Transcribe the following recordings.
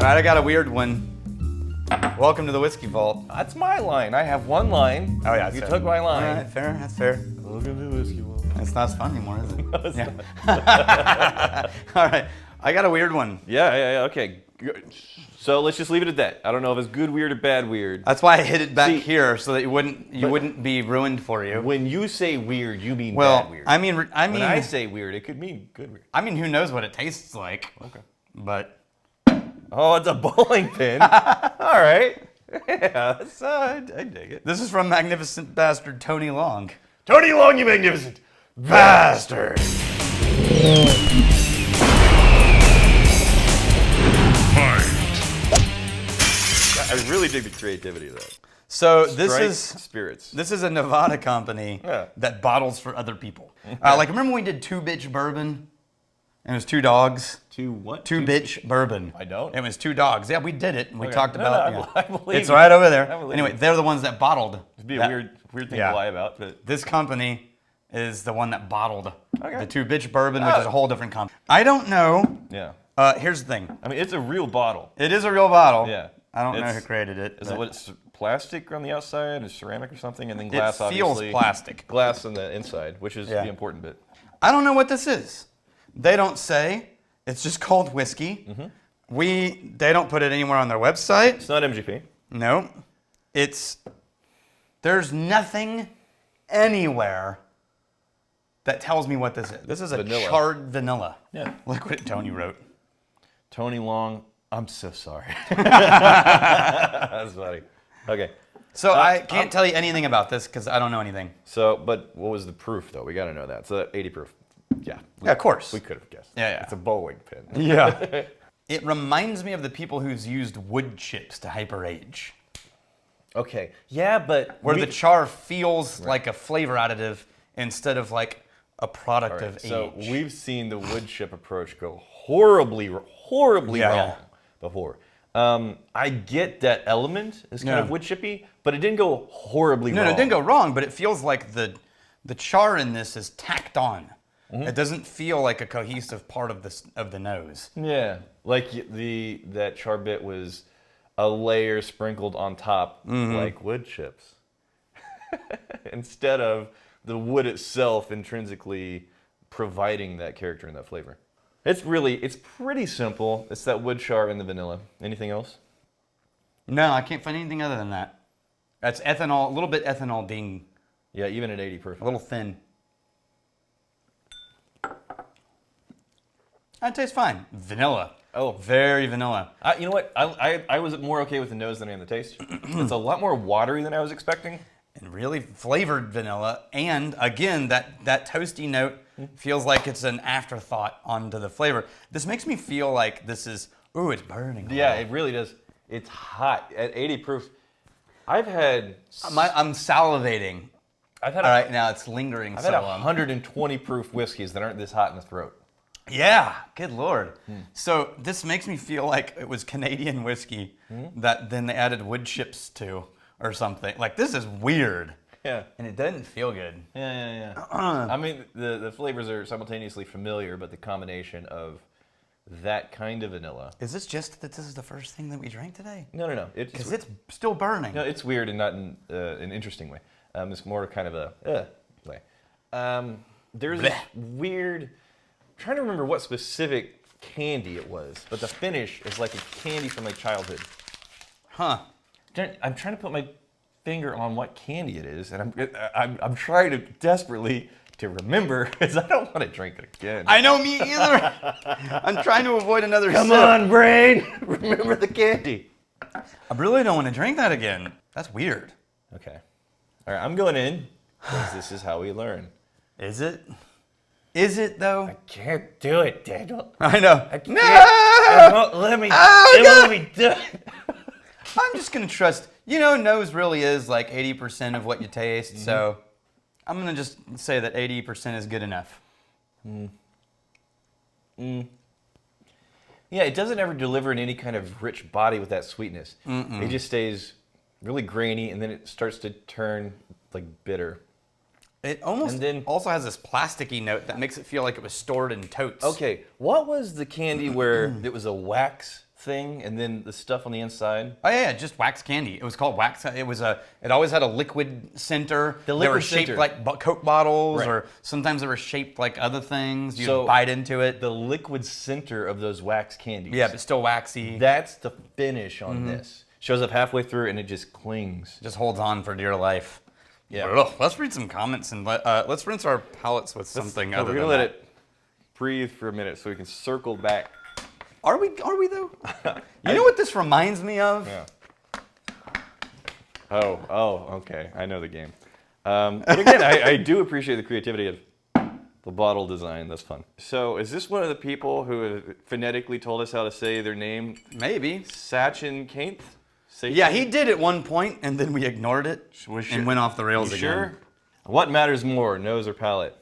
right, I got a weird one. Welcome to the Whiskey Vault. That's my line. I have one line. Oh yeah, you took my line. All right, fair. That's fair. Welcome to the Whiskey Vault. It's not as fun anymore, is it? No, it's not. All right, I got a weird one. Yeah. Okay. Good. So let's just leave it at that. I don't know if it's good weird or bad weird. That's why I hid it back here so that you wouldn't be ruined for you. When you say weird, you mean well, bad weird. I mean, when I say weird, it could mean good weird. I mean, who knows what it tastes like? Okay. But oh, it's a bowling pin. All right. Yeah, that's, I dig it. this is from Magnificent Bastard Tony Long. Tony Long, you magnificent bastard. I really dig the creativity of that. So Strike spirits. This is a Nevada company that bottles for other people. Like remember when we did Two Bitch Bourbon? And it was two dogs. Two what? Two Bitch Bourbon. I don't. It was two dogs. Yeah, we did it. And we talked about. I believe it's right over there. believe Anyway, you. they're the ones that bottled. It'd be a weird thing to lie about, but This company is the one that bottled Okay. the Two Bitch Bourbon, which is a whole different company. I don't know. yeah. Here's the thing. I mean, it's a real bottle. It is a real bottle. Yeah. I don't know It's- who created it. Is but it what? It's plastic on the outside, is ceramic or something, and then It glass. feels obviously. plastic. Glass on the inside, which is Yeah. the important bit. I don't know what this is. They don't say. It's just called whiskey. They don't put it anywhere on their website. It's not MGP. No. There's nothing anywhere that tells me what this is. This is a Vanilla. charred vanilla. Yeah. Look what Tony wrote. Tony Long, I'm so sorry. That's funny. Okay. So I can't tell you anything about this because I don't know anything. So, but what was the proof though? We got to know that. So 80 proof. Yeah. Yeah, of course. We could have guessed. Yeah. It's a bowling pin. Yeah. It reminds me of the people who's used wood chips to hyper age. Okay. Yeah, but Where the char feels like a flavor additive instead of like a product of age. So we've seen the wood chip approach go horribly wrong before. I get that element is kind of wood chippy, but it didn't go horribly wrong. No, it didn't go wrong, but it feels like the char in this is tacked on. It doesn't feel like a cohesive part of the nose. Yeah, like that char bit was a layer sprinkled on top like wood chips, instead of the wood itself intrinsically providing that character and that flavor. It's pretty simple. It's that wood char and the vanilla. Anything else? No, I can't find anything other than that. That's ethanol, a little bit ethanol ding, Yeah, even at 80 proof. a little thin. That tastes fine. Vanilla. Oh. Very vanilla. You know what? I was more okay with the nose than I am the taste. It's a lot more watery than I was expecting. And really flavored vanilla. And again, that toasty note feels like it's an afterthought onto the flavor. This makes me feel like this is, ooh, it's burning. Yeah, it really does. It's hot at 80 proof. I'm salivating. All right, now it's lingering I've so had long. 120 proof whiskeys that aren't this hot in the throat. Yeah, good Lord. So this makes me feel like it was Canadian whiskey that then they added wood chips to or something. Like, this is weird. Yeah. And it doesn't feel good. Yeah. I mean, the flavors are simultaneously familiar, but the combination of that kind of vanilla. Is this just that this is the first thing that we drank today? No. Because it's still burning. No, it's weird and not in an interesting way. It's more kind of a way. There's this weird. I'm trying to remember what specific candy it was, but the finish is like a candy from my childhood. Huh. I'm trying to put my finger on what candy it is, and I'm trying to desperately to remember because I don't want to drink it again. I know, me either. I'm trying to avoid another Come sip. on, brain, remember the candy. I really don't want to drink that again. That's weird. Okay, all right, I'm going in because this is how we learn. Is it? Is it though? I can't do it, Daniel. I know. No! It won't let me. It won't be done. I'm just gonna trust. Nose really is like 80% of what you taste. So I'm gonna just say that 80% is good enough. Yeah, it doesn't ever deliver in any kind of rich body with that sweetness. It just stays really grainy, and then it starts to turn like bitter. It almost And then- also has this plasticky note that makes it feel like it was stored in totes. Okay, what was the candy where it was a wax thing, and then the stuff on the inside. Oh yeah, just wax candy. It was called wax. It always had a liquid center. The they were liquid shaped center. like Coke bottles, Right. or sometimes they were shaped like other things. You'd So, bite into it. The liquid center of those wax candies. Yeah, but still waxy. That's the finish on this. Shows up halfway through and it just clings. Just holds on for dear life. Yeah. Ugh, let's read some comments and let's rinse our palates with something other We're than gonna let that. it breathe for a minute so we can circle back. Are we though? You know what this reminds me of? Yeah. Oh, okay. I know the game. But again, I do appreciate the creativity of the bottle design. That's fun. So, is this one of the people who have phonetically told us how to say their name? Maybe. Sachin Kainth? Yeah, he did at one point, and then we ignored it and went off the rails You again. sure? What matters more, nose or palate?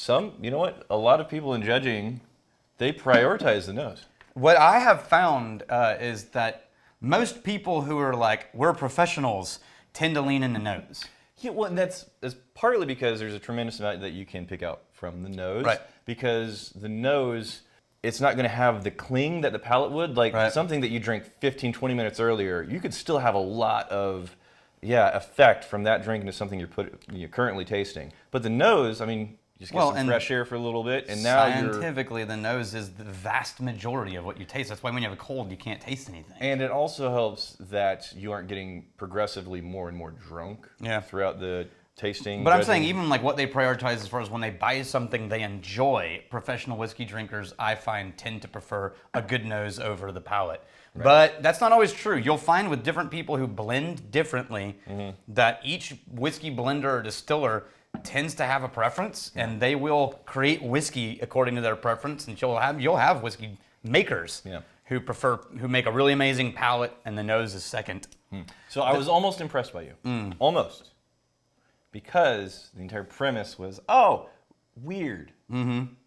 You know what? A lot of people in judging, they prioritize the nose. What I have found is that most people who are like, we're professionals, tend to lean in the nose. Yeah, well, and that's partly because there's a tremendous amount that you can pick out from the nose. Right. Because the nose, it's not going to have the cling that the palate would. Like Right. something that you drank 15, 20 minutes earlier, you could still have a lot of effect from that drink into something you're currently tasting. But the nose, I mean, you just get Well, some and fresh air for a little bit, and now you're... Scientifically, the nose is the vast majority of what you taste. That's why when you have a cold, you can't taste anything. And it also helps that you aren't getting progressively more and more drunk throughout the tasting. But I'm saying judging. even like what they prioritize as far as when they buy something they enjoy, professional whiskey drinkers, I find, tend to prefer a good nose over the palate. Right. But that's not always true. You'll find with different people who blend differently that each whiskey blender or distiller tends to have a preference, and they will create whiskey according to their preference. And you'll have whiskey makers who make a really amazing palate, and the nose is second. So I was almost impressed by you, almost, because the entire premise was weird.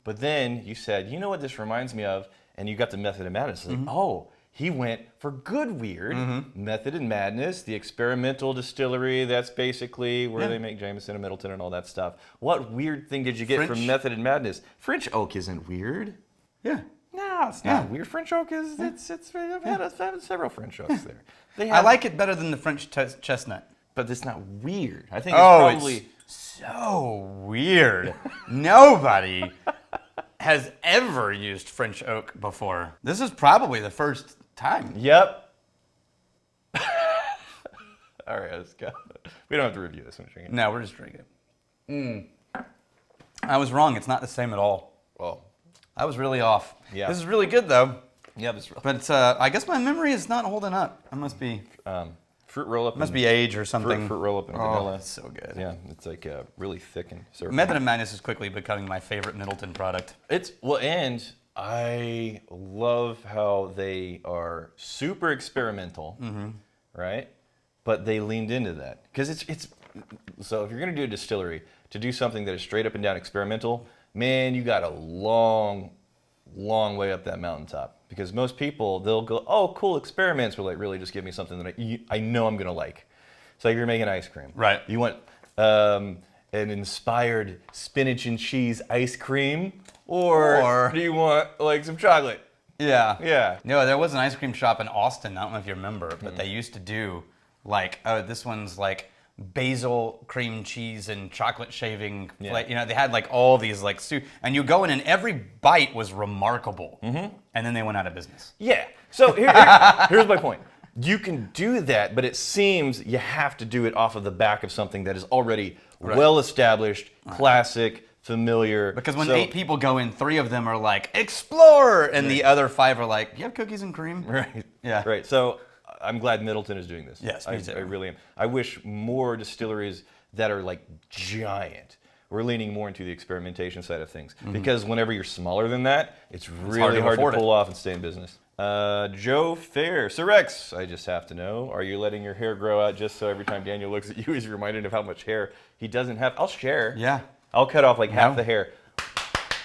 But then you said, you know what this reminds me of, and you got the Method of Madness. Like, he went for good weird. Method and Madness, the experimental distillery, that's basically where they make Jameson and Middleton and all that stuff. What weird thing did you get from Method and Madness? French oak isn't weird. Yeah. No, it's not weird. French oak is, I've had several French oaks there. I like it better than the French chestnut. But it's not weird. I think it's probably... It's so weird. Nobody has ever used French oak before. This is probably the first time. Yep. All right, let's go. We don't have to review this one. No, we're just drinking. I was wrong. It's not the same at all. Well, I was really off. Yeah. This is really good, though. yeah, this But I guess my memory is not holding up. I must be fruit roll up. must be age or something. Fruit roll up and vanilla. It's so good. Yeah, it's like really thick and syrupy. Method of Madness is quickly becoming my favorite Middleton product. And I love how they are super experimental, right? But they leaned into that because it's so if you're gonna do a distillery, to do something that is straight up and down experimental, man, you got a long way up that mountaintop. Because most people, they'll go, oh, cool experiments, but like really just give me something that I know I'm gonna like. So if you're making ice cream, Right? You want an inspired spinach and cheese ice cream, or do you want like some chocolate? Yeah. Yeah. No, there was an ice cream shop in Austin. I don't know if you remember, but they used to do like, this one's like basil cream cheese and chocolate shaving. Yeah. They had like all these like and you go in and every bite was remarkable. And then they went out of business. Yeah. So here's my point. You can do that, but it seems you have to do it off of the back of something that is already well established, classic, familiar. Because when 8 people go in, 3 of them are like, explore! And the other 5 are like, you have cookies and cream? Right. Yeah. Right. So I'm glad Middleton is doing this. Yes, me too. I really am. I wish more distilleries that are like giant were leaning more into the experimentation side of things. Because whenever you're smaller than that, it's really hard to pull off and stay in business. Joe Fair. So Rex, I just have to know, are you letting your hair grow out just so every time Daniel looks at you, he's reminded of how much hair he doesn't have? I'll share. Yeah. I'll cut off like half the hair.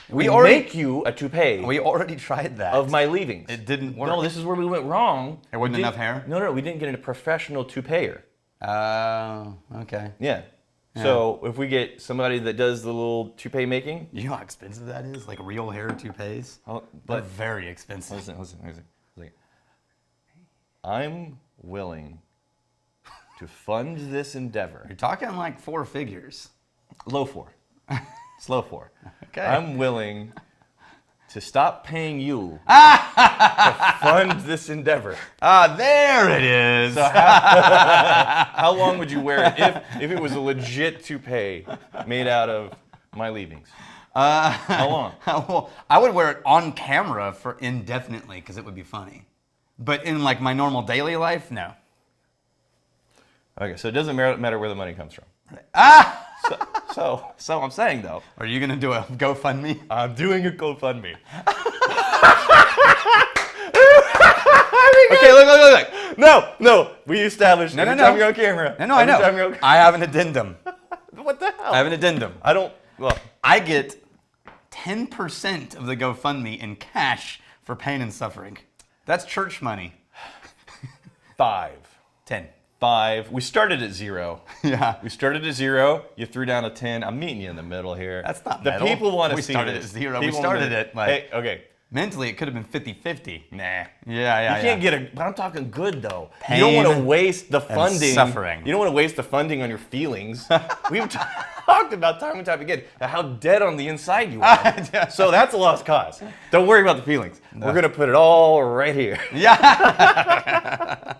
We already make you a toupee We already tried that. of my leavings. It didn't work. No, this is where we went wrong. There wasn't enough hair? No, we didn't get a professional toupeeer. Oh, okay. Yeah. So if we get somebody that does the little toupee making, You know how expensive that is? Like real hair toupees? oh, They're but very expensive. listen. I'm willing to fund this endeavor. You're talking like 4 figures. Low 4. Slow 4. Okay. I'm willing to stop paying you to fund this endeavor. Ah, there it is. How long would you wear it if it was a legit toupee made out of my leavings? How long? Well, I would wear it on camera for indefinitely because it would be funny. But in like my normal daily life, no. Okay, so it doesn't matter where the money comes from. Ah! So I'm saying though, Are you gonna do a GoFundMe? I'm doing a GoFundMe. Okay, look. No, we established No, every no, time no. you're on camera. No, I every know. time you're on- I have an addendum. What the hell? I have an addendum. I don't. Well, I get 10% of the GoFundMe in cash for pain and suffering. That's church money. 5. 10. 5. We started at 0. Yeah. We started at 0. You threw down a 10. I'm meeting you in the middle here. That's not the middle. people want to We see started this. at 0. We People started wanna- at, like- Hey, okay. Mentally, it could have been 50-50. Nah. Yeah. You can't get a. But I'm talking good though. You don't Pain want to waste the funding. suffering. You don't want to waste the funding on your feelings. We've talked about time and time again how dead on the inside you are. So that's a lost cause. Don't worry about the feelings. We're gonna put it all right here. Yeah.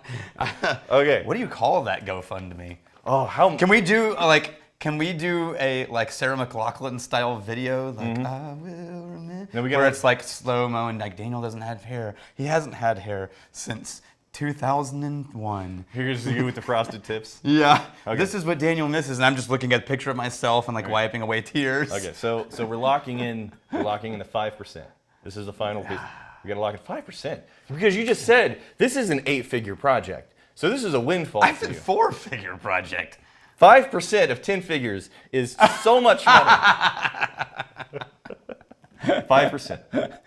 Okay. What do you call that GoFundMe? Oh, how? Can we do a like Sarah McLachlan style video like I will remember? No, we gotta- where it's like slow mo and like Daniel doesn't have hair. He hasn't had hair since 2001. Here's you with the frosted tips. Yeah. Okay. This is what Daniel misses, and I'm just looking at a picture of myself and like wiping away tears. Okay, so we're locking in the 5%. This is the final piece. We gotta lock in 5% because you just said this is an 8-figure project. So this is a windfall I for said you. 4-figure project. 5% of 10 figures is so much money. 5%.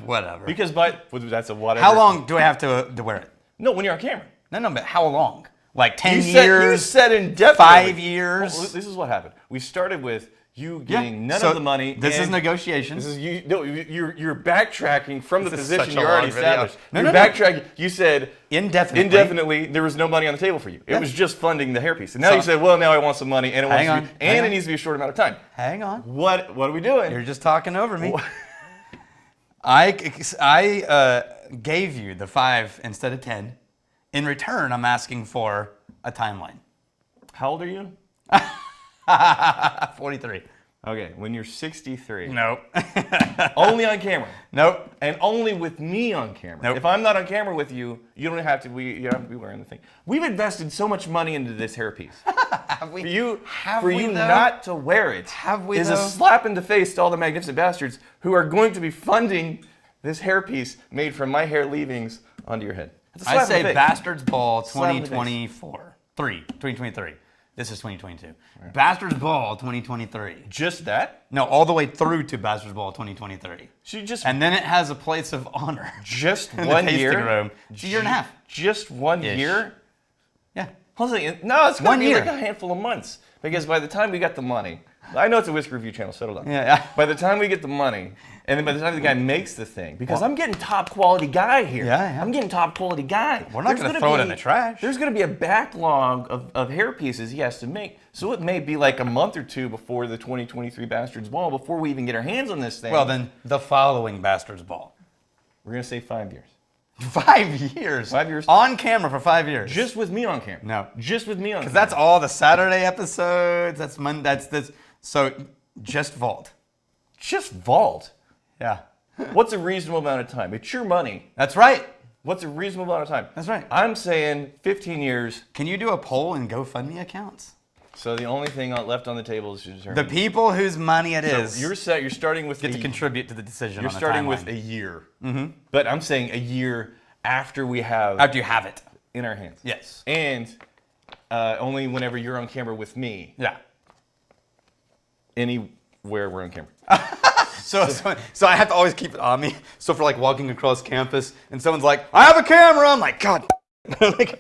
Whatever. Because that's a whatever. How long do I have to wear it? No, when you're on camera. No, but how long? Like 10 You years? said indefinitely. 5 years? Well, this is what happened. We started with you Yeah. getting none So of the money. This is and negotiation. This is you. No, you're backtracking from the This is position such a you already long video. established. No, You're no. backtracking. You said Indefinitely. There was no money on the table for you. It Yeah. was just funding the hairpiece. And now So- you said, well, now I want some money, and it needs to be a short amount of time. Hang on. What are we doing? You're just talking over me. I gave you the 5 instead of 10. In return, I'm asking for a timeline. How old are you? 43. Okay, when you're 63. Nope. Only on camera. Nope. And only with me on camera. Nope. If I'm not on camera with you, you don't have to. You don't have to be wearing the thing. We've invested so much money into this hairpiece. Have we? For you, Have for we, you though? not to wear it Have we, is though? a slap in the face to all the magnificent bastards who are going to be funding this hairpiece made from my hair leavings onto your head. It's a slap I in the say face. Bastards Ball Slap in the face. 2023. This is 2022. Bastards Ball 2023. Just that? No, all the way through to Bastards Ball 2023. So you just And then it has a place of honor. just in one the tasting year. room. It's a year and a half. Just one Ish. year. Yeah. Hold on, no, it's gonna 1 be year. like a handful of months because by the time we got the money, I know it's a whiskey review channel. Settle down. Yeah. By the time we get the money, and then by the time the guy makes the thing, because I'm getting top quality guy here. Yeah. I'm getting top quality guy. We're not gonna throw it in the trash. There's going to be a backlog of hair pieces he has to make. So it may be like a month or two before the 2023 Bastards Ball, before we even get our hands on this thing. Well, then the following Bastards Ball. we're going to say 5 years. 5 years. 5 years. On camera for 5 years. Just with me on camera. No. Just with me on camera. Because that's all the Saturday episodes. That's Monday. That's this. So just vault. just vault. Yeah. What's a reasonable amount of time? It's your money. That's right. What's a reasonable amount of time? That's right. I'm saying 15 years. Can you do a poll in GoFundMe accounts? So the only thing left on the table is to The determine. people whose money it So is you're set. You're starting with get to a- contribute to the decision. You're on the starting with timeline. a year. Mm-hmm. But I'm saying a year after we have After you have it. in our hands. Yes. And only whenever you're on camera with me. Yeah. Anywhere we're on camera. So I have to always keep it on me. So for like walking across campus and someone's like, I have a camera. I'm like, God. Like,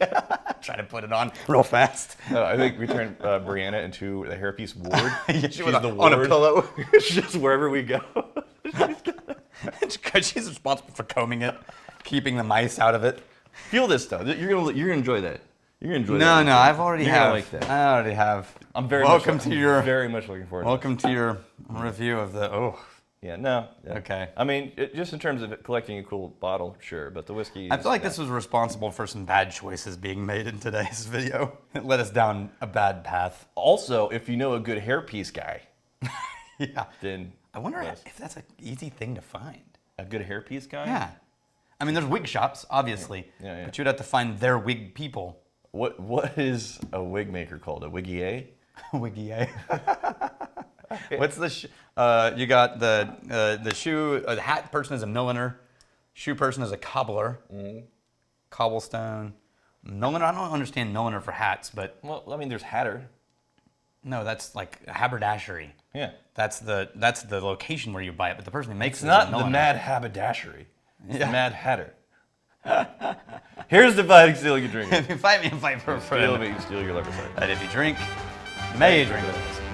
try to put it on real fast. I think we turned Brianna into the hairpiece ward. Yeah, She's with the on a ward. pillow. Just wherever we go. She's responsible for combing it, keeping the mice out of it. Feel this though. You're gonna enjoy that. You're gonna enjoy No, that. no, I've already You're have. gonna like that. I already have. I'm very welcome much, to your very much looking forward. welcome to your review of the. Oh, Yeah, no. Yeah. Okay. I mean, just in terms of collecting a cool bottle, sure, but the whiskey. I feel like this was responsible for some bad choices being made in today's video. It led us down a bad path. Also, if you know a good hairpiece guy, Yeah. then I wonder yes. if that's an easy thing to find. A good hairpiece guy. Yeah. I mean, there's wig shops, obviously. Yeah. But you'd have to find their wig people. What is a wig maker called? A wiggier? Wiggy. What's the you got the shoe the hat person is a milliner, shoe person is a cobbler, cobblestone, milliner. I don't understand milliner for hats, but Well, I mean, there's hatter. no, that's like a haberdashery. Yeah. That's the location where you buy it, but the person who makes It's it is a not the milliner. Mad Haberdashery. It's Yeah. the Mad Hatter. Here's dividing, stealing, and drinking. If you fight me, fight for a Steal friend. me, steal your liver. Sorry. And if you drink, may you drink with us.